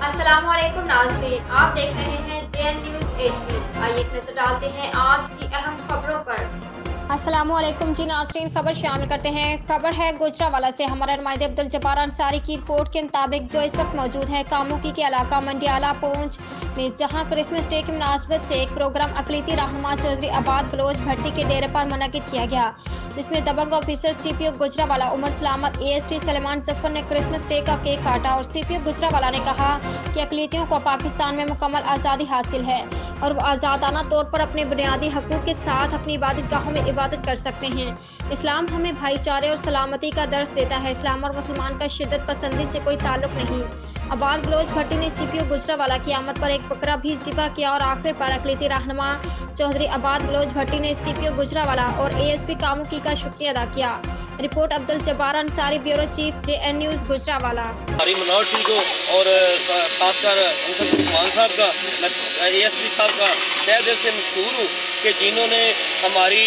अस्सलामुअलैकुम नाज़रीन, आप देख रहे हैं JN न्यूज़ HD। आइए एक नजर डालते हैं आज की अहम खबरों पर। अस्सलामुअलैकुम जी नाज़रीन, खबर शामिल करते हैं। खबर है गुजरावाला से। हमारे नुमाइंदे अब्दुल जब्बार अंसारी की रिपोर्ट के मुताबिक जो इस वक्त मौजूद है कामुकी के इलाका मंडियाला पहुंच में, जहां क्रिसमस डे की मुनासबत से एक प्रोग्राम अकलीती रहनुमा चौधरी आबाद बलोच भट्टी के डेरे पर मुनक्किद किया गया, जिसमें दबंग ऑफिसर CPO गुजरावाला उमर सलामत ASP सलेमान जफर ने क्रिसमस डे का केक काटा और CPO गुजरावाला ने कहा कि अकलीतियों को पाकिस्तान में मुकम्मल आज़ादी हासिल है और वो आज़ादाना तौर पर अपने बुनियादी हकूक़ के साथ अपनी इबादत गाहों में इबादत कर सकते हैं। इस्लाम हमें भाईचारे और सलामती का दर्स देता है। इस्लाम और मुसलमान का शिद्दत पसंदी से कोई ताल्लुक नहीं। आबाद बलोच भट्टी ने CPO गुजरावाला की आमद पर एक बकरा भी ज़िबा किया और आखिर पर अकलीती रहनुमा चौधरी आबाद बलोच भट्टी ने CPO गुजरावाला और ASP कामुकी का शुक्रिया अदा किया। Report Abdul Jabbar Ansari, bureau chief JN news Gujranwala. हमारी मिनॉरिटी को और खासकर अंकल मान साहब का, मैं ASP साहब का तहे दिल से मशकूर हूँ कि जिन्होंने हमारी